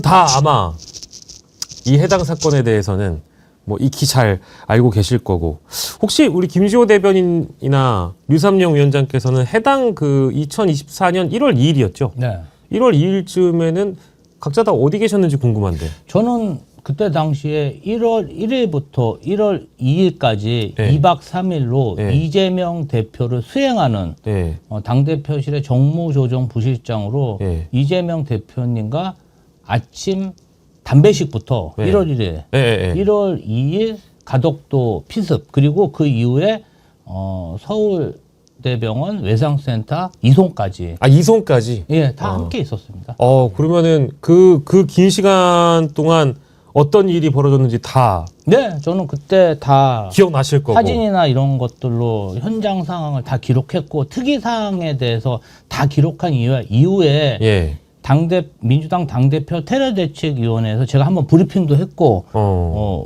분 다 아마 이 해당 사건에 대해서는 뭐 익히 잘 알고 계실 거고, 혹시 우리 김시호 대변인이나 류삼영 위원장께서는 해당 그 2024년 1월 2일이었죠? 네. 1월 2일쯤에는 각자 다 어디 계셨는지 궁금한데. 저는 그때 당시에 1월 1일부터 1월 2일까지 네. 2박 3일로 네. 이재명 대표를 수행하는 네. 당대표실의 정무조정 부실장으로 네. 이재명 대표님과 아침 담배식부터 네. 1월 1일, 네. 1월 2일 가덕도 피습, 그리고 그 이후에 서울대병원 외상센터 이송까지. 아, 이송까지? 예, 다 함께 있었습니다. 그러면은 그 긴 시간 동안 어떤 일이 벌어졌는지 다 네, 저는 그때 다 기억나실 거고. 사진이나 이런 것들로 현장 상황을 다 기록했고, 특이 사항에 대해서 다 기록한 이후에 예. 민주당 당대표 테러대책위원회에서 제가 한번 브리핑도 했고,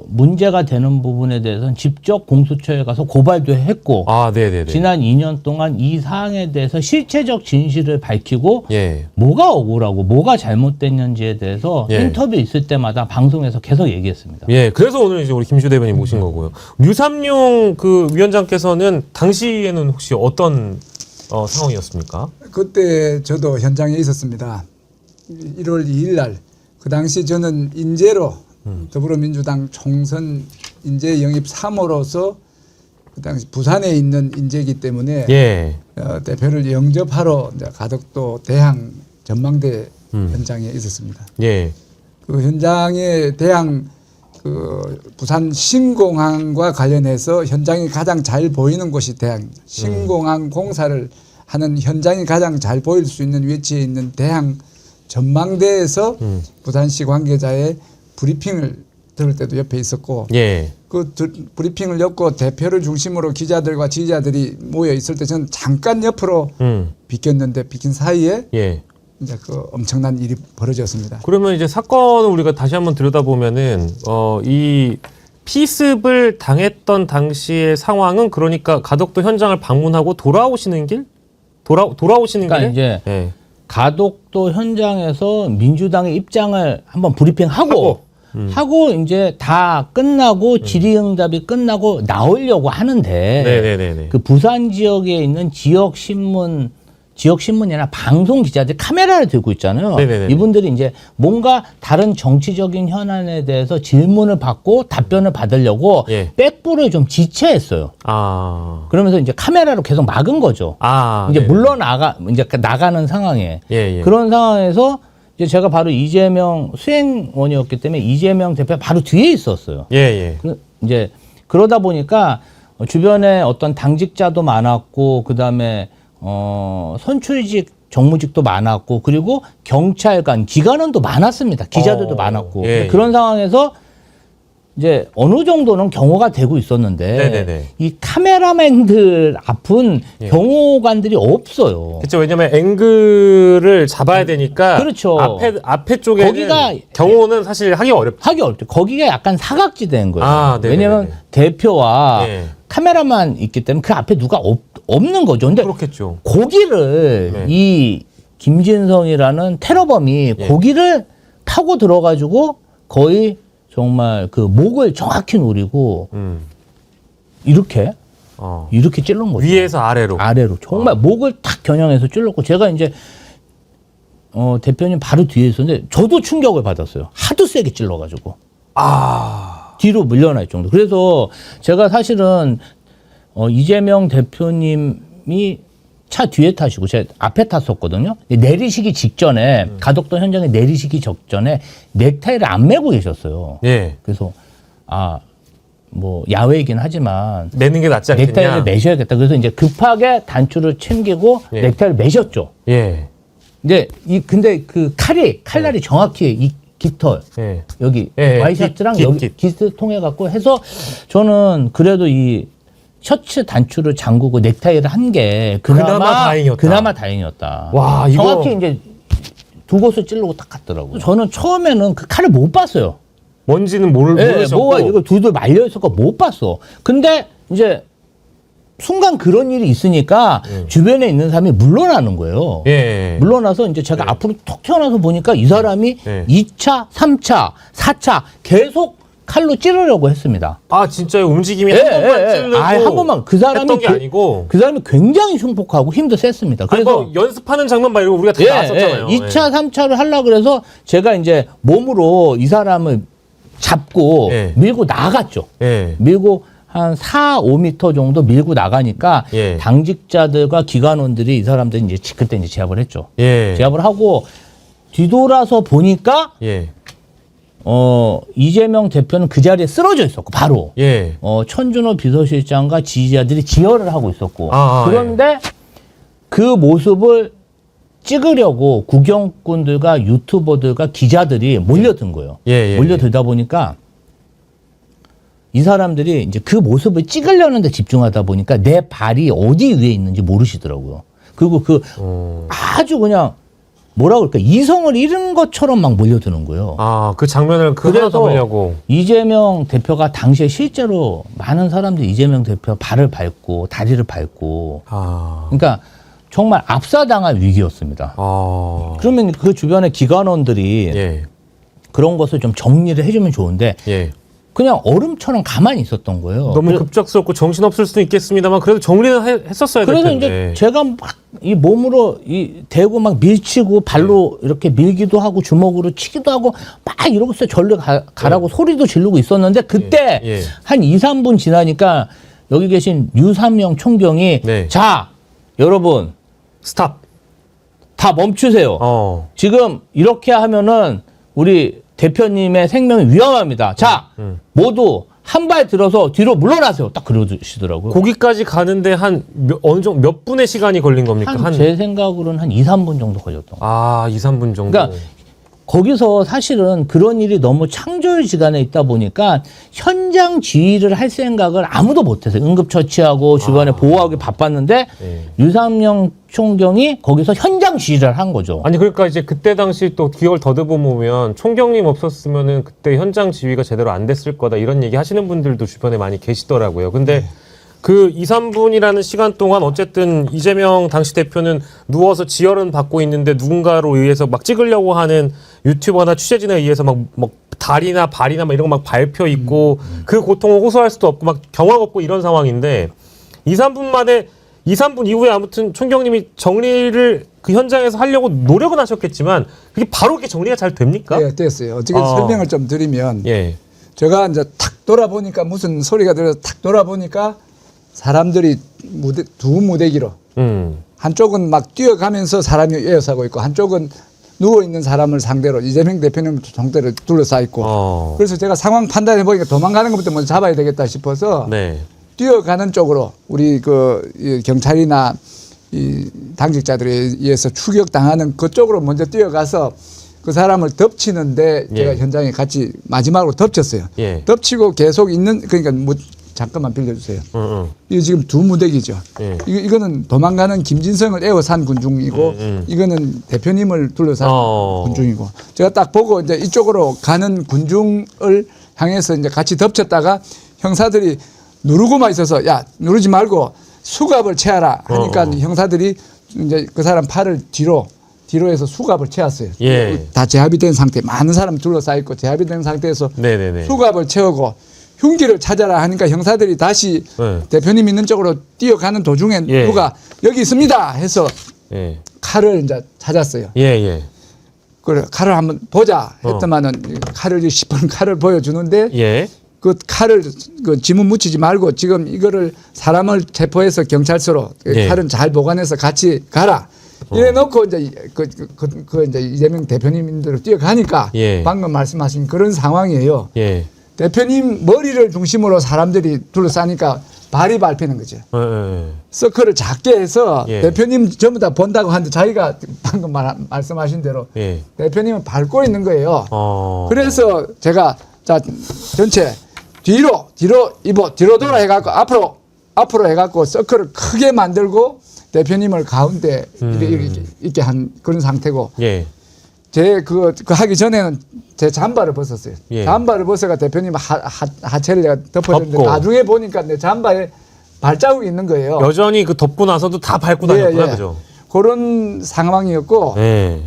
문제가 되는 부분에 대해서는 직접 공수처에 가서 고발도 했고, 아, 네네네. 지난 2년 동안 이 사항에 대해서 실체적 진실을 밝히고, 예. 뭐가 억울하고 뭐가 잘못됐는지에 대해서 예. 인터뷰 있을 때마다 방송에서 계속 얘기했습니다. 예, 그래서 오늘 이제 우리 김시호 대변인 모신 거고요. 류삼용 그 위원장께서는 당시에는 혹시 어떤 상황이었습니까? 그때 저도 현장에 있었습니다. 1월 2일 날, 그 당시 저는 인재로 더불어민주당 총선 인재 영입 3호로서 그 당시 부산에 있는 인재이기 때문에 예. 대표를 영접하러 이제 가덕도 대항 전망대 현장에 있었습니다. 예. 그 현장에 대항 그 부산 신공항과 관련해서 현장이 가장 잘 보이는 곳이 대항, 신공항 공사를 하는 현장이 가장 잘 보일 수 있는 위치에 있는 대항 전망대에서 부산시 관계자의 브리핑을 들을 때도 옆에 있었고, 예. 그 브리핑을 엮고 대표를 중심으로 기자들과 지지자들이 모여 있을 때 저는 잠깐 옆으로 비켰는데, 비킨 사이에 예. 이제 그 엄청난 일이 벌어졌습니다. 그러면 이제 사건을 우리가 다시 한번 들여다보면은 이 피습을 당했던 당시의 상황은, 그러니까 가덕도 현장을 방문하고 돌아오시는 길? 돌아오시는 그러니까 길에? 이제 예. 가덕도 현장에서 민주당의 입장을 한번 브리핑하고 이제 다 끝나고 질의응답이 끝나고 나오려고 하는데, 네네네네. 그 부산 지역에 있는 지역신문이나 방송 기자들 카메라를 들고 있잖아요. 네네네. 이분들이 이제 뭔가 다른 정치적인 현안에 대해서 질문을 받고 답변을 받으려고 예. 백부를 좀 지체했어요. 아. 그러면서 이제 카메라로 계속 막은 거죠. 아. 이제 네네. 이제 나가는 상황에. 예, 예. 그런 상황에서 이제 제가 바로 이재명 수행원이었기 때문에 이재명 대표 바로 뒤에 있었어요. 예, 예. 이제 그러다 보니까 주변에 어떤 당직자도 많았고, 그 다음에 선출직 정무직도 많았고, 그리고 경찰관, 기관원도 많았습니다. 기자들도 많았고. 예, 그런 상황에서 이제 어느 정도는 경호가 되고 있었는데, 네네네. 이 카메라맨들 앞은 예. 경호관들이 없어요. 그렇죠. 왜냐면 앵글을 잡아야 되니까. 그렇죠. 앞에 쪽에는 거기가 경호는 사실 하기 어렵죠. 하기 어렵죠. 거기가 약간 사각지대인 거예요. 아, 네네네. 왜냐면 대표와 예. 카메라만 있기 때문에 그 앞에 누가 없는 거죠. 근데 그렇겠죠. 고기를 네. 이 김진성이라는 테러범이 예. 고기를 타고 들어가지고 거의 정말 그 목을 정확히 노리고 이렇게 찔른 거죠. 위에서 아래로. 아래로 정말 목을 탁 겨냥해서 찔렀고, 제가 이제 대표님 바로 뒤에 있었는데 저도 충격을 받았어요. 하도 세게 찔러가지고 뒤로 밀려날 정도. 그래서 제가 사실은 이재명 대표님이 차 뒤에 타시고 제가 앞에 탔었거든요. 내리시기 직전에 가덕도 현장에 내리시기 직전에 넥타이를 안 매고 계셨어요. 예. 그래서 뭐 야외이긴 하지만 매는 게 낫지 않겠냐. 넥타이를 매셔야겠다. 그래서 이제 급하게 단추를 챙기고 예. 넥타이를 매셨죠. 예. 근데 그 칼날이 정확히 이 깃털 예. 여기 예, 와이셔츠랑 깃. 여기 깃을 통해 갖고 해서 저는 그래도 이 셔츠 단추를 잠그고 넥타이를 한 게 그나마 다행이었다. 그나마 다행이었다. 와, 이거 정확히 이제 두 곳을 찌르고 딱 갔더라고요. 저는 처음에는 그 칼을 못 봤어요. 뭔지는 모르셨고. 뭐가 이거 둘둘 말려 있을 거 못 봤어. 근데 이제 순간 그런 일이 있으니까 주변에 있는 사람이 물러나는 거예요. 예. 물러나서 이제 제가 앞으로 톡 튀어나와서 보니까 이 사람이 예. 2차, 3차, 4차 계속 칼로 찌르려고 했습니다. 아 진짜요? 움직임이 예, 한 번만 예, 예. 찔르고 아예 한 번만 그 사람이 했던 게 아니고 그 사람이 굉장히 흉폭하고 힘도 셌습니다. 아니, 그래서 뭐 연습하는 장면 말고 우리가 다 나왔었잖아요. 2차, 3차를 하려고 그래서 제가 이제 몸으로 이 사람을 잡고 예. 밀고 나갔죠. 예. 밀고 한 4, 5m 정도 밀고 나가니까 예. 당직자들과 기관원들이 이 사람들 이제 그때 이제 제압을 했죠. 예. 제압을 하고 뒤돌아서 보니까 예. 이재명 대표는 그 자리에 쓰러져 있었고 바로 예. 천준호 비서실장과 지지자들이 지혈을 하고 있었고 아, 그런데 그 모습을 찍으려고 구경꾼들과 유튜버들과 기자들이 몰려든 거예요. 예, 예, 몰려들다 보니까 이 사람들이 이제 그 모습을 찍으려는 데 집중하다 보니까 내 발이 어디 위에 있는지 모르시더라고요. 그리고 아주 그냥 뭐라 그럴까 이성을 잃은 것처럼 막 몰려드는 거예요. 아, 그 장면을 그 하나 담으려고. 이재명 대표가 당시에 실제로 많은 사람들이 이재명 대표 발을 밟고 다리를 밟고 아. 그러니까 정말 압사당할 위기였습니다. 아. 그러면 그 주변의 기관원들이 예. 그런 것을 좀 정리를 해주면 좋은데 예. 그냥 얼음처럼 가만히 있었던 거예요. 너무 급작스럽고 정신없을 수도 있겠습니다만 그래도 정리는 했었어야 될 그래서 텐데. 이제 제가 막 이 몸으로 대고 막 밀치고 발로 이렇게 밀기도 하고 주먹으로 치기도 하고 막 이러고 있어요. 절로 가라고 소리도 지르고 있었는데 그때 예. 한 2, 3분 지나니까 여기 계신 유삼영 총경이 네. 자 여러분 스탑. 다 멈추세요. 지금 이렇게 하면은 우리 대표님의 생명이 위험합니다. 자 모두 한 발 들어서 뒤로 물러나세요. 딱 그러시더라고요. 거기까지 가는데 한 어느 정도 몇 분의 시간이 걸린 겁니까? 제 생각으로는 한 2, 3분 정도 걸렸던 거예요. 아, 2, 3분 정도. 그러니까 거기서 사실은 그런 일이 너무 창조지간에 있다 보니까 현장 지휘를 할 생각을 아무도 못했어요. 응급처치하고 주변에 보호하기 바빴는데 예. 유상영 총경이 거기서 현장 지휘를 한 거죠. 아니 그러니까 이제 그때 당시 또 기억을 더듬어 보면 총경님 없었으면은 그때 현장 지휘가 제대로 안 됐을 거다 이런 얘기 하시는 분들도 주변에 많이 계시더라고요. 근데 그 2, 3분이라는 시간 동안 어쨌든 이재명 당시 대표는 누워서 지혈은 받고 있는데 누군가로 의해서 막 찍으려고 하는 유튜버나 취재진에 의해서 막 다리나 발이나 막 이런 거 막 밟혀 있고 그 고통을 호소할 수도 없고 막 경악 없고 이런 상황인데 2, 3분 만에 2, 3분 이후에 아무튼 총경님이 정리를 그 현장에서 하려고 노력은 하셨겠지만 그게 바로 이렇게 정리가 잘 됩니까? 네, 됐어요. 어떻게 설명을 좀 드리면 예. 제가 이제 탁 돌아보니까 무슨 소리가 들려서 탁 돌아보니까 사람들이 두 무대기로 한쪽은 막 뛰어가면서 사람이 에어싸고 있고 한쪽은 누워있는 사람을 상대로 이재명 대표님 상대로 둘러싸 있고 그래서 제가 상황 판단해 보니까 도망가는 것부터 먼저 잡아야 되겠다 싶어서 네. 뛰어가는 쪽으로 우리 이 경찰이나 이 당직자들에 의해서 추격당하는 그쪽으로 먼저 뛰어가서 그 사람을 덮치는데 제가 예. 현장에 같이 마지막으로 덮쳤어요. 예. 덮치고 계속 있는 그러니까 잠깐만 빌려주세요. 이거 지금 두 무대기죠. 예. 이거는 도망가는 김진성을 에워싼 군중이고 이거는 대표님을 둘러싼 군중이고 제가 딱 보고 이제 이쪽으로 가는 군중을 향해서 이제 같이 덮쳤다가 형사들이 누르고만 있어서 야 누르지 말고 수갑을 채하라 하니까 형사들이 이제 그 사람 팔을 뒤로 해서 수갑을 채웠어요. 예. 다 제압이 된 상태, 많은 사람 둘러싸여 있고 제압이 된 상태에서 네네네. 수갑을 채우고 흉기를 찾아라 하니까 형사들이 다시 네. 대표님 있는 쪽으로 뛰어가는 도중에 예. 누가 여기 있습니다 해서 예. 칼을 이제 찾았어요. 예, 예. 그래 칼을 한번 보자 했더만은 칼을 10분 칼을 보여주는데 예. 그 칼을 그 지문 묻히지 말고 지금 이거를 사람을 체포해서 경찰서로 예. 칼은 잘 보관해서 같이 가라. 이래 놓고 이제 이제 이재명 대표님들로 뛰어가니까 예. 방금 말씀하신 그런 상황이에요. 예. 대표님 머리를 중심으로 사람들이 둘러싸니까 발이 밟히는 거죠. 예. 서클을 작게 해서 예. 대표님 전부 다 본다고 하는데 자기가 방금 말씀하신 대로 예. 대표님은 밟고 있는 거예요. 어. 그래서 제가 자 전체 뒤로 돌아 해갖고 앞으로 해갖고 서클을 크게 만들고 대표님을 가운데 이렇게 한 그런 상태고 예. 제 그 하기 전에는 제 잠바를 벗었어요. 예. 잠바를 벗어가 대표님 하체를 내가 덮어줬는데 덮고. 나중에 보니까 내 잠바에 발자국이 있는 거예요. 여전히 그 덮고 나서도 다 밟고 다녔구나, 그죠? 그런 상황이었고 예.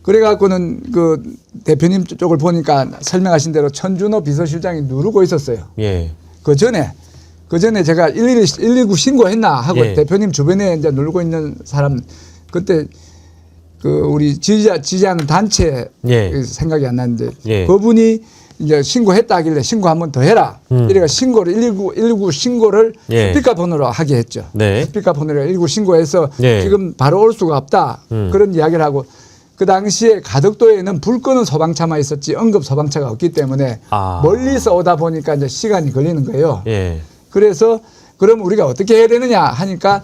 그래갖고는 그 대표님 쪽을 보니까 설명하신 대로 천준호 비서실장이 누르고 있었어요. 예. 그 전에 제가 119 신고했나 하고 예. 대표님 주변에 이제 누르고 있는 사람 그때 그 우리 지지하는 단체 예. 생각이 안 나는데 예. 그분이 이제 신고했다 하길래 신고 한 번 더 해라. 이래가 신고를 119 신고를 예. 스피커폰으로 하게 했죠. 네. 스피커폰으로 119 신고해서 예. 지금 바로 올 수가 없다. 그런 이야기를 하고 그 당시에 가덕도에는 불 끄는 소방차만 있었지 응급 소방차가 없기 때문에 아. 멀리서 오다 보니까 이제 시간이 걸리는 거예요. 예. 그래서 그럼 우리가 어떻게 해야 되느냐 하니까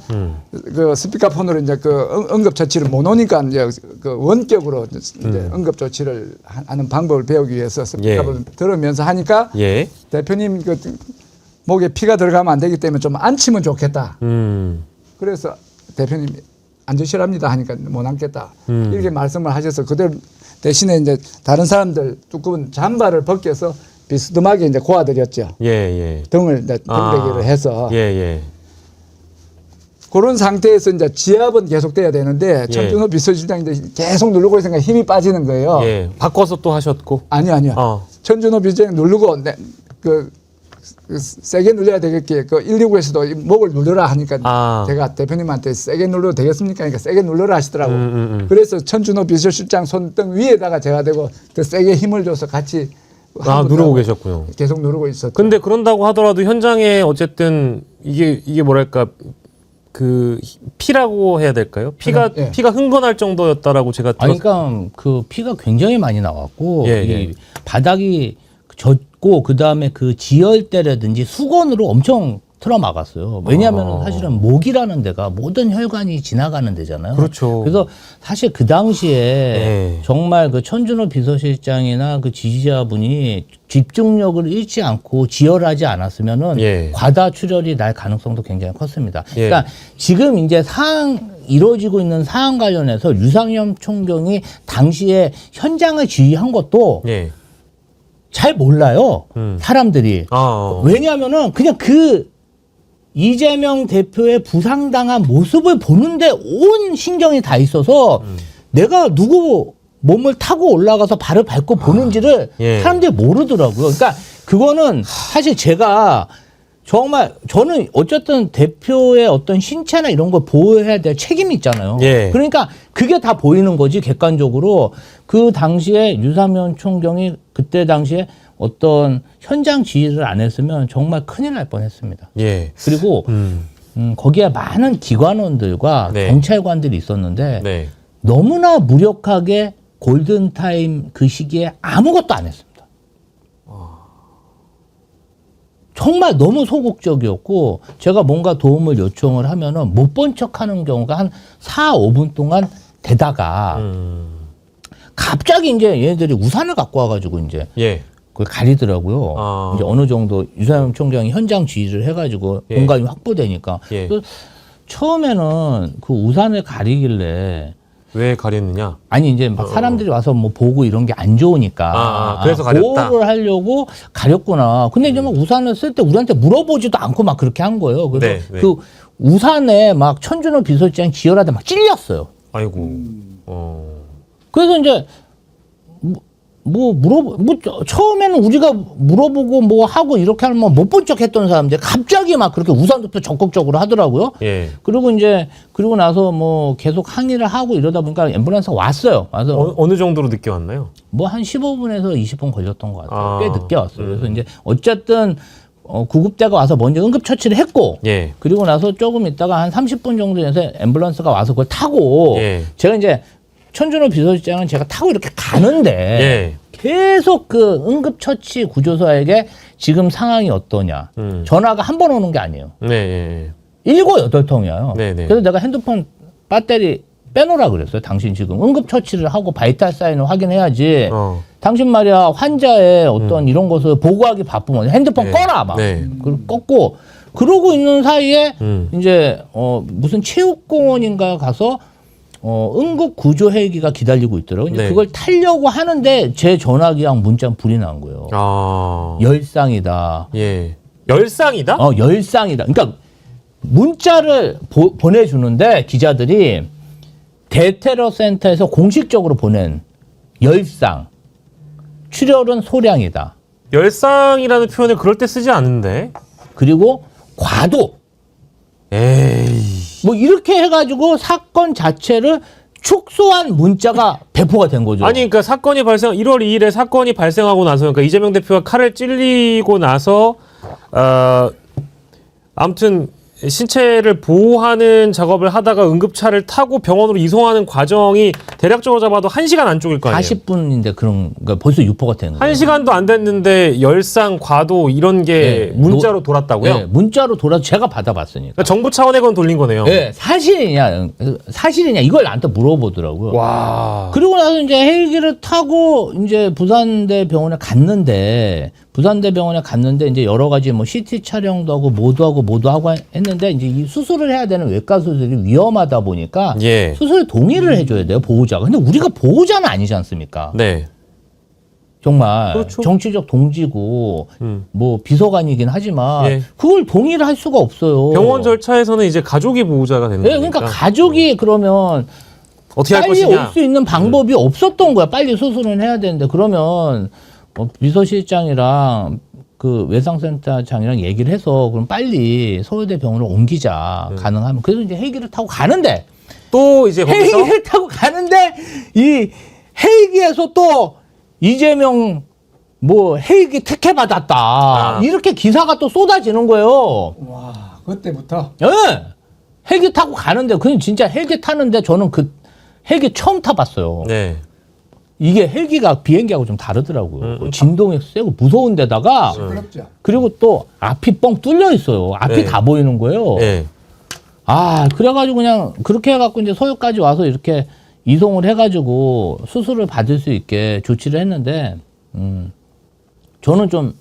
그 스피커폰으로 이제 그 응급 처치를 못 오니까 이제 그 원격으로 이제 응급 조치를 하는 방법을 배우기 위해서 스피커폰을 들으면서 하니까 예. 대표님 그 목에 피가 들어가면 안 되기 때문에 좀 앉히면 좋겠다. 그래서 대표님이 앉으시랍니다 하니까 못 앉겠다. 이렇게 말씀을 하셔서 그대로 대신에 이제 다른 사람들 두꺼운 잠바를 벗겨서 비스듬하게 이제 고아드렸죠. 예, 예. 등을 이제 등대기를 해서 예, 예. 그런 상태에서 이제 지압은 계속돼야 되는데 천준호 비서실장이 이제 계속 누르고 있으니까 힘이 빠지는 거예요. 예. 바꿔서 또 하셨고. 아니요. 천준호 비서실장이 누르고 그 세게 눌려야 되겠게 그 119에서도 목을 눌러라 하니까 제가 대표님한테 세게 눌러도 되겠습니까? 그러니까 세게 눌러라 하시더라고. 그래서 천준호 비서실장 손등 위에다가 제가 대고 더 세게 힘을 줘서 같이 누르고 계셨군요. 계속 누르고 있었죠. 근데 그런다고 하더라도 현장에 어쨌든 이게 뭐랄까 그 피라고 해야 될까요? 피가 흥건할 정도였다라고 제가 아니, 그러니까 그 피가 굉장히 많이 나왔고 예, 이 예. 바닥이 젖고 그 다음에 그 지혈대라든지 수건으로 엄청 틀어막았어요. 왜냐하면 사실은 목이라는 데가 모든 혈관이 지나가는 데잖아요. 그렇죠. 그래서 사실 그 당시에 예. 정말 그 천준호 비서실장이나 그 지지자분이 집중력을 잃지 않고 지혈하지 않았으면은 예. 과다 출혈이 날 가능성도 굉장히 컸습니다. 예. 그러니까 지금 이제 이루어지고 있는 사안 관련해서 류상현 총경이 당시에 현장을 지휘한 것도 예. 잘 몰라요. 사람들이. 왜냐하면은 그냥 그 이재명 대표의 부상당한 모습을 보는데 온 신경이 다 있어서 내가 누구 몸을 타고 올라가서 발을 밟고 보는지를 예. 사람들이 모르더라고요. 그러니까 그거는 사실 제가 정말 저는 어쨌든 대표의 어떤 신체나 이런 걸 보호해야 될 책임이 있잖아요. 예. 그러니까 그게 다 보이는 거지 객관적으로. 그 당시에 유상현 총경이 그때 당시에 어떤 현장 지휘를 안 했으면 정말 큰일 날 뻔했습니다. 예. 그리고 거기에 많은 기관원들과 네. 경찰관들이 있었는데 네. 너무나 무력하게 골든타임 그 시기에 아무것도 안 했습니다. 정말 너무 소극적이었고 제가 뭔가 도움을 요청을 하면은 못 본 척하는 경우가 한 4, 5분 동안 되다가 갑자기 이제 얘네들이 우산을 갖고 와가지고 이제 예. 그걸 가리더라고요. 이제 어느 정도 유상현 총장이 현장 지휘를 해가지고 예. 공간이 확보되니까. 예. 그래서 처음에는 그 우산을 가리길래 왜 가렸느냐? 아니 이제 막 사람들이 와서 뭐 보고 이런 게 안 좋으니까 그래서 가렸다. 보호를 하려고 가렸구나. 근데 이제 막 우산을 쓸 때 우리한테 물어보지도 않고 막 그렇게 한 거예요. 그래서 네, 네. 그 우산에 막 천준호 비서실장이 지혈하다 막 찔렸어요. 아이고. 그래서 이제 처음에는 우리가 물어보고 뭐 하고 이렇게 하면 못 본 척 했던 사람들 갑자기 막 그렇게 우산 덮여 적극적으로 하더라고요. 예. 그리고 나서 뭐 계속 항의를 하고 이러다 보니까 앰뷸런스가 왔어요. 와서 어느 정도로 늦게 왔나요? 뭐 한 15분에서 20분 걸렸던 것 같아요. 꽤 늦게 왔어요. 그래서 이제 어쨌든 구급대가 와서 먼저 응급처치를 했고 예. 그리고 나서 조금 있다가 한 30분 정도 돼서 앰뷸런스가 와서 그걸 타고 예. 제가 이제 천준호 비서실장은 제가 타고 이렇게 가는데 예. 계속 그 응급처치 구조사에게 지금 상황이 어떠냐. 전화가 한 번 오는 게 아니에요. 네. 7, 8통이에요. 네네. 그래서 내가 핸드폰 배터리 빼놓으라 그랬어요. 당신 지금 응급처치를 하고 바이탈 사인을 확인해야지. 당신 말이야 환자의 어떤 이런 것을 보고하기 바쁘면 핸드폰 네. 꺼라 막. 네. 껐고 그러고 있는 사이에 이제 무슨 체육공원인가 가서 응급 구조 헬기가 기다리고 있더라고요. 이제 네. 그걸 타려고 하는데 제 전화기랑 문자는 불이 난 거예요. 열상이다. 예. 열상이다? 열상이다. 그러니까 문자를 보내주는데 기자들이 대테러 센터에서 공식적으로 보낸 열상, 출혈은 소량이다. 열상이라는 표현을 그럴 때 쓰지 않는데. 그리고 과도. 에이. 뭐 이렇게 해가지고 사건 자체를 축소한 문자가 배포가 된 거죠. 아니, 그러니까 1월 2일에 사건이 발생하고 나서, 그러니까 이재명 대표가 칼을 찔리고 나서, 아무튼 신체를 보호하는 작업을 하다가 응급차를 타고 병원으로 이송하는 과정이 대략적으로 잡아도 1시간 안쪽일 거 아니에요. 40분인데 그러니까 벌써 유포가 되는 거예요. 1시간도 안 됐는데 열상, 과도 이런 게 네, 문자로 돌았다고요? 네, 문자로 돌아서 제가 받아봤으니까. 그러니까 정부 차원의 건 돌린 거네요. 네, 사실이냐 이걸 나한테 물어보더라고요. 와. 그리고 나서 이제 헬기를 타고 이제 부산대 병원에 갔는데 이제 여러 가지 뭐 CT 촬영도 하고 모두 하고 했는데 이제 이 수술을 해야 되는 외과 수술이 위험하다 보니까 예. 수술에 동의를 해줘야 돼요, 보호자가. 근데 우리가 보호자는 아니지 않습니까? 네. 정말 그렇죠. 정치적 동지고 뭐 비서관이긴 하지만 예. 그걸 동의를 할 수가 없어요. 병원 절차에서는 이제 가족이 보호자가 되는 네, 거니까. 그러니까 가족이 그러면 어떻게 할 빨리 것이냐. 올 수 있는 방법이 없었던 거야. 빨리 수술은 해야 되는데 그러면 비서실장이랑 그 외상센터장이랑 얘기를 해서 그럼 빨리 서울대 병원으로 옮기자. 가능하면. 그래서 이제 헬기를 타고 가는데 또 이제 거기서 헬기를 타고 가는데 이 헬기에서 또 이재명 뭐 헬기 특혜 받았다. 이렇게 기사가 또 쏟아지는 거예요. 와, 그때부터 예. 헬기 타고 가는데 그냥 진짜 헬기 타는데 저는 그 헬기 처음 타봤어요. 네. 이게 헬기가 비행기하고 좀 다르더라고요. 진동이 세고 무서운 데다가 시끄럽죠. 그리고 또 앞이 뻥 뚫려 있어요. 앞이 네. 다 보이는 거예요. 네. 아, 그래가지고 그냥 그렇게 해갖고 이제 서울까지 와서 이렇게 이송을 해가지고 수술을 받을 수 있게 조치를 했는데, 저는 좀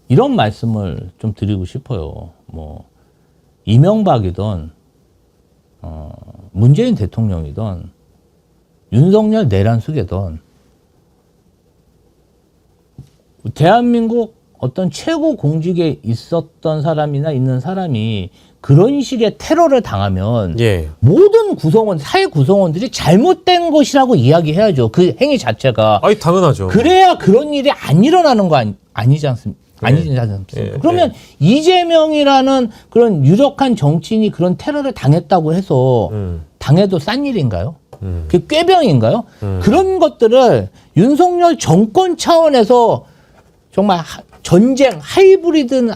이런 말씀을 좀 드리고 싶어요. 뭐, 이명박이든, 문재인 대통령이든, 윤석열 내란숙이든, 대한민국 어떤 최고 공직에 있었던 사람이나 있는 사람이 그런 식의 테러를 당하면 예. 모든 사회 구성원들이 잘못된 것이라고 이야기해야죠. 그 행위 자체가. 아이 당연하죠. 그래야 그런 일이 안 일어나는 거 아니지 않습니까? 아니지 않습니까? 예. 그러면 이재명이라는 그런 유력한 정치인이 그런 테러를 당했다고 해서 당해도 싼 일인가요? 그게 꾀병인가요? 그런 것들을 윤석열 정권 차원에서 정말 전쟁 하이브리드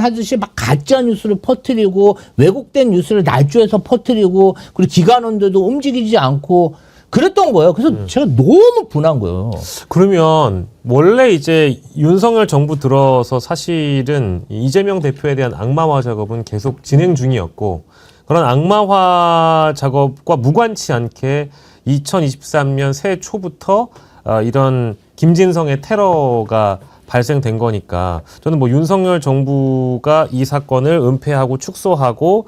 하듯이 막 가짜 뉴스를 퍼뜨리고 왜곡된 뉴스를 날조해서 퍼뜨리고 그리고 기관원들도 움직이지 않고 그랬던 거예요. 그래서 제가 너무 분한 거예요. 그러면 원래 이제 윤석열 정부 들어서 사실은 이재명 대표에 대한 악마화 작업은 계속 진행 중이었고 그런 악마화 작업과 무관치 않게 2023년 새해 초부터 이런 김진성의 테러가 발생된 거니까 저는 뭐 윤석열 정부가 이 사건을 은폐하고 축소하고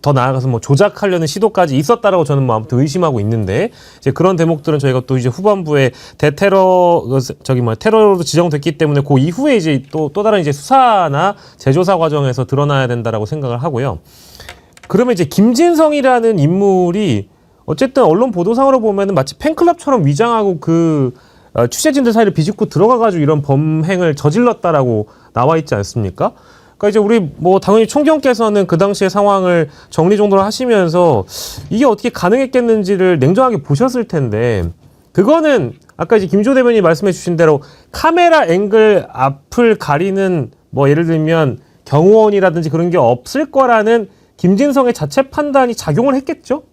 더 나아가서 뭐 조작하려는 시도까지 있었다라고 저는 뭐 아무튼 의심하고 있는데 이제 그런 대목들은 저희가 또 이제 후반부에 테러로 지정됐기 때문에 그 이후에 이제 또 다른 이제 수사나 재조사 과정에서 드러나야 된다라고 생각을 하고요. 그러면 이제 김진성이라는 인물이 어쨌든 언론 보도상으로 보면은 마치 팬클럽처럼 위장하고 취재진들 사이를 비집고 들어가가지고 이런 범행을 저질렀다라고 나와 있지 않습니까? 그러니까 이제 우리 뭐 당연히 총경께서는 그 당시의 상황을 정리정돈을 하시면서 이게 어떻게 가능했겠는지를 냉정하게 보셨을 텐데 그거는 아까 이제 김조 대변인이 말씀해 주신 대로 카메라 앵글 앞을 가리는 뭐 예를 들면 경호원이라든지 그런 게 없을 거라는 김진성의 자체 판단이 작용을 했겠죠?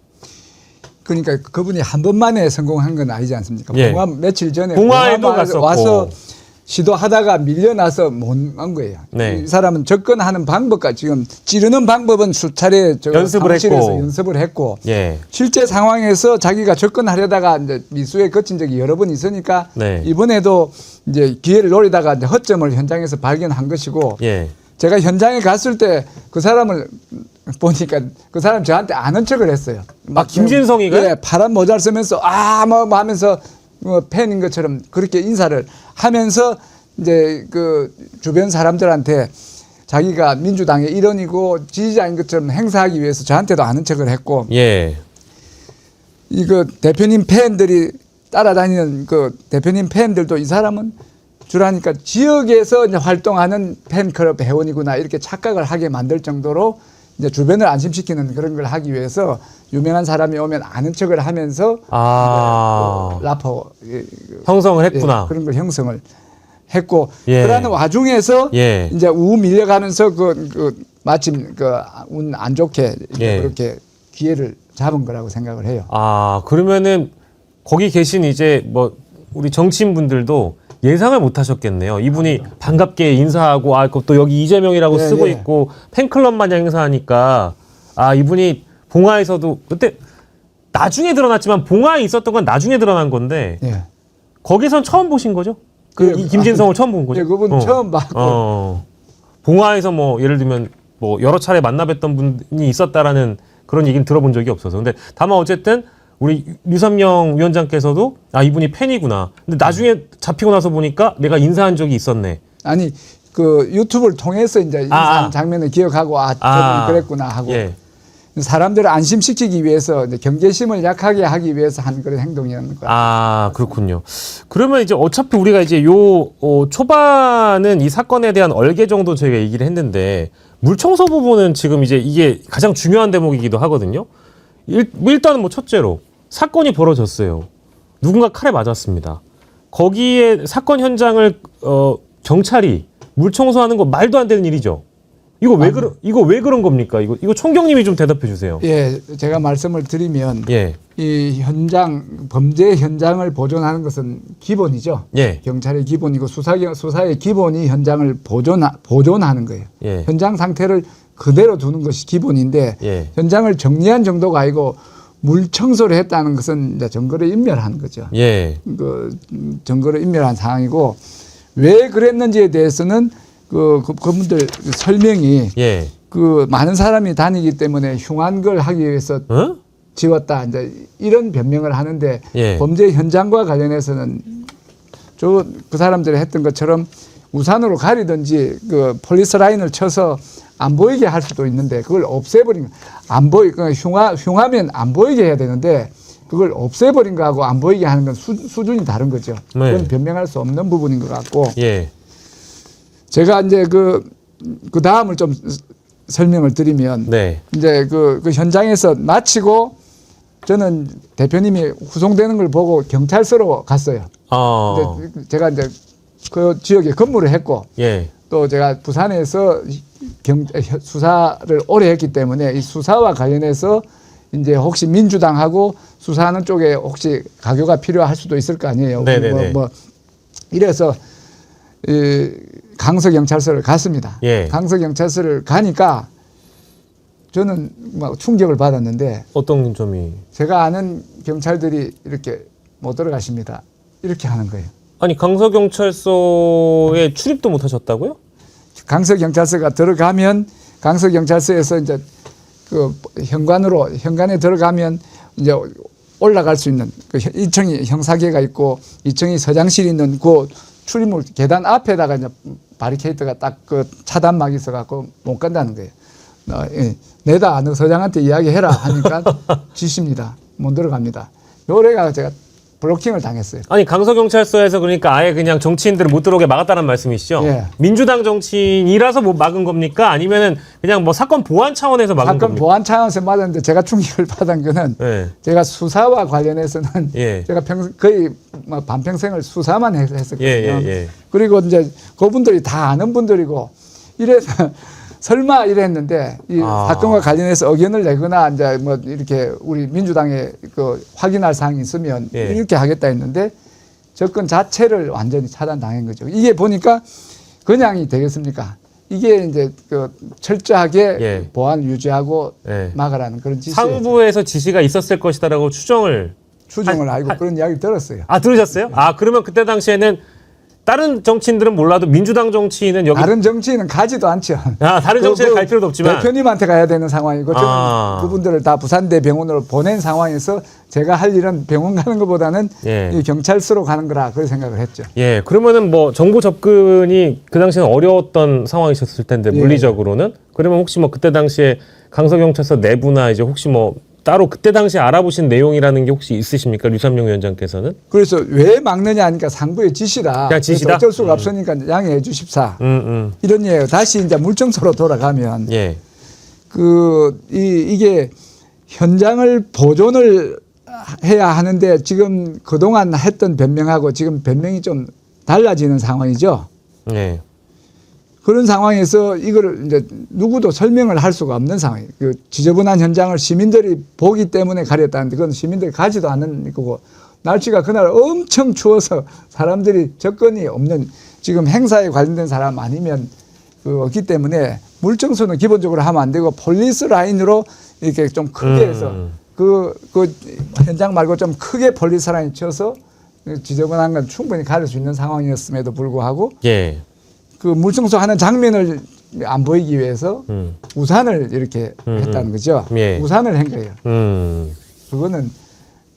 그러니까 그분이 한 번만에 성공한 건 아니지 않습니까? 예. 봉화 며칠 전에 봉화에도 봉화 갔었고. 와서 시도하다가 밀려나서 못 간 거예요. 네. 이 사람은 접근하는 방법과 지금 찌르는 방법은 수차례 연습을 사무실에서 했고. 연습을 했고 예. 실제 상황에서 자기가 접근하려다가 이제 미수에 거친 적이 여러 번 있으니까 네. 이번에도 이제 기회를 노리다가 이제 허점을 현장에서 발견한 것이고 예. 제가 현장에 갔을 때 그 사람을 보니까 그 사람 저한테 아는 척을 했어요. 막 김진성이가? 예, 파란 모자를 쓰면서 뭐 하면서 팬인 것처럼 그렇게 인사를 하면서 이제 그 주변 사람들한테 자기가 민주당의 일원이고 지지자인 것처럼 행사하기 위해서 저한테도 아는 척을 했고 예. 이거 대표님 팬들이 따라다니는 그 대표님 팬들도 이 사람은 주라니까 지역에서 이제 활동하는 팬클럽 회원이구나 이렇게 착각을 하게 만들 정도로 이제 주변을 안심시키는 그런 걸 하기 위해서 유명한 사람이 오면 아는 척을 하면서 라퍼 형성을 했구나. 예, 그런 걸 형성을 했고 예. 그러는 와중에서 예. 이제 우 밀려가면서 마침 운 안 좋게 예. 그렇게 기회를 잡은 거라고 생각을 해요. 그러면은 거기 계신 이제 뭐 우리 정치인 분들도 예상을 못 하셨겠네요. 이분이 반갑게 인사하고 또 여기 이재명이라고 예, 쓰고 예. 있고 팬클럽 마냥 행사하니까 이분이 봉화에서도 그때 나중에 드러났지만 봉화에 있었던 건 나중에 드러난 건데 예. 거기선 처음 보신 거죠? 예, 이 김진성을 처음 본 거죠? 예, 그분 처음 봤고. 봉화에서 뭐 예를 들면 뭐 여러 차례 만나뵀던 분이 있었다라는 그런 얘기는 들어본 적이 없어서. 근데 다만 어쨌든 우리 류삼영 위원장께서도 이분이 팬이구나. 근데 나중에 잡히고 나서 보니까 내가 인사한 적이 있었네. 아니 그 유튜브를 통해서 이제 인사한 장면을 기억하고 저분이 그랬구나 하고 예. 사람들을 안심시키기 위해서 이제 경계심을 약하게 하기 위해서 한 그런 행동이라는 거예요. 그렇군요. 그러면 이제 어차피 우리가 이제 초반은 이 사건에 대한 얼개 정도 저희가 얘기를 했는데 물청소 부분은 지금 이제 이게 가장 중요한 대목이기도 하거든요. 일단은 뭐 첫째로 사건이 벌어졌어요. 누군가 칼에 맞았습니다. 거기에 사건 현장을 경찰이 물청소하는 거 말도 안 되는 일이죠. 이거 왜 그런 겁니까? 이거 총경님이 좀 대답해 주세요. 예, 제가 말씀을 드리면 예. 이 범죄 현장을 보존하는 것은 기본이죠. 예. 경찰의 기본이고 수사의 기본이 현장을 보존하는 거예요. 예. 현장 상태를 그대로 두는 것이 기본인데 예. 현장을 정리한 정도가 아니고 물 청소를 했다는 것은 이제 증거를 인멸한 거죠. 예. 증거를 인멸한 상황이고 왜 그랬는지에 대해서는 그분들 설명이 예. 많은 사람이 다니기 때문에 흉한 걸 하기 위해서 지웠다 이제 이런 변명을 하는데 예. 범죄 현장과 관련해서는 그 사람들이 했던 것처럼 우산으로 가리든지 폴리스 라인을 쳐서 안 보이게 할 수도 있는데 그걸 없애버린 흉하면 안 보이게 해야 되는데 그걸 없애버린 거하고 안 보이게 하는 건 수준이 다른 거죠. 네. 그건 변명할 수 없는 부분인 것 같고 예. 제가 이제 그 다음을 좀 설명을 드리면 네. 이제 그 현장에서 마치고 저는 대표님이 후송되는 걸 보고 경찰서로 갔어요. 근데 제가 이제 그 지역에 근무를 했고 예. 또 제가 부산에서 수사를 오래 했기 때문에 이 수사와 관련해서 이제 혹시 민주당하고 수사하는 쪽에 혹시 가교가 필요할 수도 있을 거 아니에요. 네네네. 이래서 강서경찰서를 갔습니다. 예. 강서경찰서를 가니까 저는 막 충격을 받았는데 어떤 점이? 제가 아는 경찰들이 이렇게 못 들어가십니다. 이렇게 하는 거예요. 아니 강서경찰서에 출입도 못 하셨다고요? 강서경찰서가 들어가면 강서경찰서에서 이제 현관에 들어가면 이제 올라갈 수 있는 1층이 형사계가 있고 2층이 서장실이 있는 그 출입문 계단 앞에다가 이제 바리케이트가 딱 차단막이 있어갖고 못 간다는 거예요. 내다 너 서장한테 이야기해라 하니까 지십니다. 못 들어갑니다. 요래가 제가 블로킹을 당했어요. 아니 강서경찰서에서 그러니까 아예 그냥 정치인들을 못 들어오게 막았다는 말씀이시죠? 예. 민주당 정치인이라서 못 막은 겁니까? 아니면은 그냥 뭐 사건 보안 차원에서 막은 사건 겁니까? 보안 차원에서 맞았는데 제가 충격을 받은 거는 예. 제가 수사와 관련해서는 예. 제가 거의 반평생을 수사만 했었거든요. 예. 그리고 이제 그분들이 다 아는 분들이고 이래서 설마 이랬는데 이 사건과 관련해서 의견을 내거나 이제 뭐 이렇게 우리 민주당에 확인할 사항이 있으면 예. 이렇게 하겠다 했는데 접근 자체를 완전히 차단당한 거죠. 이게 보니까 그냥이 되겠습니까? 이게 이제 철저하게 예. 보안 유지하고 예. 막으라는 그런 지시. 상부에서 지시가 있었을 것이다라고 추정을 알고 그런 이야기 들었어요. 들으셨어요? 그러면 그때 당시에는 다른 정치인들은 몰라도 민주당 정치인은 여기 다른 정치인은 가지도 않죠. 다른 정치인 갈 필요도 없지만 대표님한테 가야 되는 상황이고 저는 그분들을 다 부산대 병원으로 보낸 상황에서 제가 할 일은 병원 가는 것보다는 예. 이 경찰서로 가는 거라 그렇게 생각을 했죠. 예, 그러면은 뭐 정보 접근이 그 당시에는 어려웠던 상황이셨을 텐데 예. 물리적으로는 그러면 혹시 뭐 그때 당시에 강서경찰서 내부나 이제 혹시 뭐 따로 그때 당시에 알아보신 내용이라는 게 혹시 있으십니까? 류삼룡 위원장께서는? 그래서 왜 막느냐 하니까 상부의 지시다. 그냥 지시다? 그래서 어쩔 수가 없으니까 양해해 주십사. 이런 예요. 다시 이제 물정서로 돌아가면 예. 이게 현장을 보존을 해야 하는데 지금 그동안 했던 변명하고 지금 변명이 좀 달라지는 상황이죠. 예. 그런 상황에서 이거를 이제 누구도 설명을 할 수가 없는 상황이에요. 그 지저분한 현장을 시민들이 보기 때문에 가렸다는데 그건 시민들이 가지도 않는 거고 날씨가 그날 엄청 추워서 사람들이 접근이 없는 지금 행사에 관련된 사람 아니면 없기 때문에 물청소는 기본적으로 하면 안 되고 폴리스 라인으로 이렇게 좀 크게 해서 그 현장 말고 좀 크게 폴리스 라인 쳐서 지저분한 건 충분히 가릴 수 있는 상황이었음에도 불구하고 예. 그 물청소 하는 장면을 안 보이기 위해서 우산을 이렇게 했다는 거죠. 예. 우산을 한 거예요. 그거는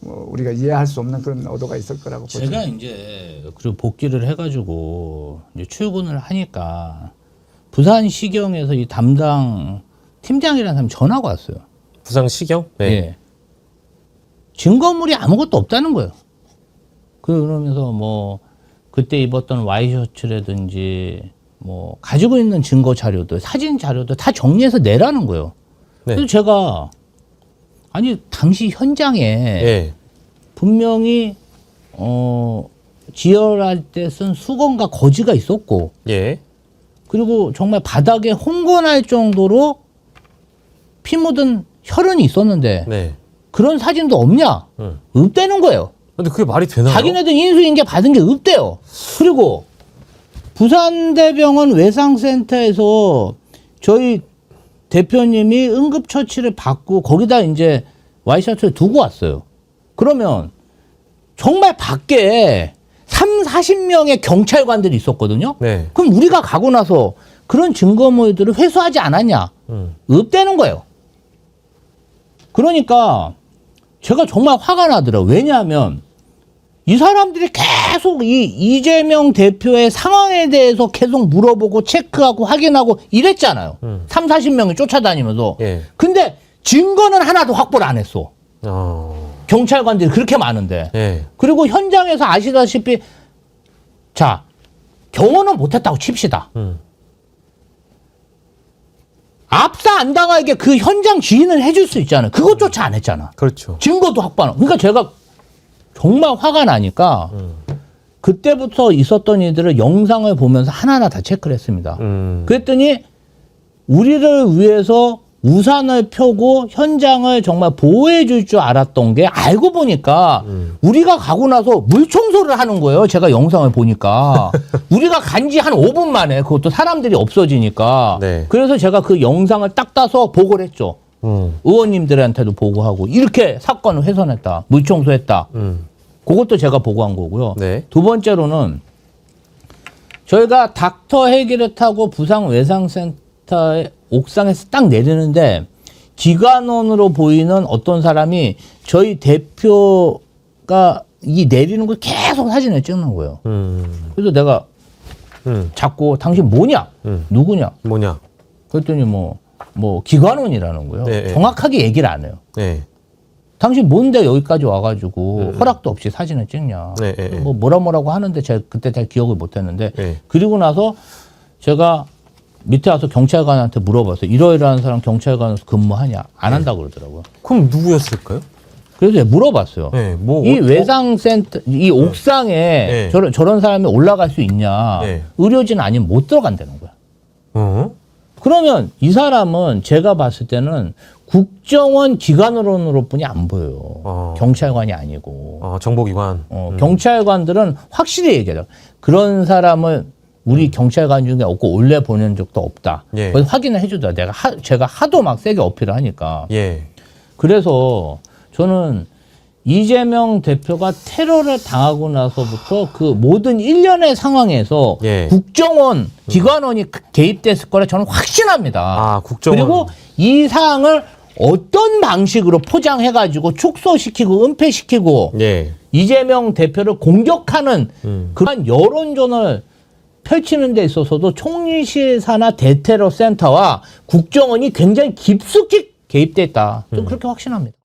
뭐 우리가 이해할 수 없는 그런 의도가 있을 거라고 보죠. 제가 이제 그리고 복귀를 해가지고 이제 출근을 하니까 부산시경에서 이 담당 팀장이라는 사람이 전화가 왔어요. 부산시경? 네. 예. 증거물이 아무것도 없다는 거예요. 그러면서 뭐 그때 입었던 와이셔츠라든지 뭐 가지고 있는 증거 자료들, 사진 자료들 다 정리해서 내라는 거예요. 네. 그래서 제가 아니 당시 현장에 예. 분명히 지혈할 때 쓴 수건과 거지가 있었고 예. 그리고 정말 바닥에 홍건할 정도로 피 묻은 혈흔이 있었는데 네. 그런 사진도 없냐? 없다는 거예요. 근데 그게 말이 되나요? 자기네들 인수인계 받은 게 없대요. 그리고 부산대병원 외상센터에서 저희 대표님이 응급처치를 받고 거기다 이제 와이셔츠를 두고 왔어요. 그러면 정말 밖에 40명의 경찰관들이 있었거든요. 네. 그럼 우리가 가고 나서 그런 증거물들을 회수하지 않았냐? 없다는 거예요. 그러니까 제가 정말 화가 나더라고요. 왜냐하면 이 사람들이 계속 이 이재명 대표의 상황에 대해서 계속 물어보고 체크하고 확인하고 이랬잖아요. 40명이 쫓아다니면서. 예. 근데 증거는 하나도 확보를 안 했어. 경찰관들이 그렇게 많은데. 예. 그리고 현장에서 아시다시피 자 경호는 못했다고 칩시다. 압사 안 당하게 그 현장 지인을 해줄 수 있잖아요. 그것조차 안 했잖아. 그렇죠. 증거도 확보 안 하고. 그러니까 제가 정말 화가 나니까 그때부터 있었던 일들을 영상을 보면서 하나하나 다 체크를 했습니다. 그랬더니 우리를 위해서 우산을 펴고 현장을 정말 보호해 줄 줄 알았던 게 알고 보니까 우리가 가고 나서 물청소를 하는 거예요. 제가 영상을 보니까. 우리가 간지 한 5분 만에 그것도 사람들이 없어지니까. 네. 그래서 제가 그 영상을 딱 따서 보고를 했죠. 의원님들한테도 보고하고 이렇게 사건을 훼손했다. 물청소했다. 그것도 제가 보고한 거고요. 네. 두 번째로는 저희가 닥터 헬기를 타고 부산 외상센터의 옥상에서 딱 내리는데 기관원으로 보이는 어떤 사람이 저희 대표가 이 내리는 걸 계속 사진을 찍는 거예요. 그래서 내가 자꾸 당신 뭐냐? 누구냐? 뭐냐? 그랬더니 뭐 기관원이라는 거예요. 네, 정확하게 얘기를 안 해요. 네. 당신 뭔데 여기까지 와가지고 허락도 없이 사진을 찍냐. 네, 네, 네. 뭐라고 하는데 제가 그때 잘 기억을 못했는데 네. 그리고 나서 제가 밑에 와서 경찰관한테 물어봤어요. 이러이러한 사람 경찰관에서 근무하냐? 안 한다고 그러더라고요. 그럼 누구였을까요? 그래서 제가 물어봤어요. 네, 뭐 이 외상센터, 이 옥상에 네. 저런 사람이 올라갈 수 있냐? 네. 의료진 아니면 못 들어간다는 거야. 그러면 이 사람은 제가 봤을 때는 국정원 기관으로 뿐이 안 보여요. 경찰관이 아니고. 정보기관. 경찰관들은 확실히 얘기하죠. 그런 사람을 우리 경찰관 중에 없고 올려 보낸 적도 없다. 예. 그래서 확인을 해주다. 제가 하도 막 세게 어필을 하니까. 예. 그래서 저는 이재명 대표가 테러를 당하고 나서부터 그 모든 일련의 상황에서 예. 국정원 기관원이 개입됐을 거라 저는 확신합니다. 국정원. 그리고 이 사항을 어떤 방식으로 포장해가지고 축소시키고 은폐시키고 예. 이재명 대표를 공격하는 그런 여론전을 펼치는 데 있어서도 총리실사나 대테러 센터와 국정원이 굉장히 깊숙이 개입됐다. 좀 그렇게 확신합니다.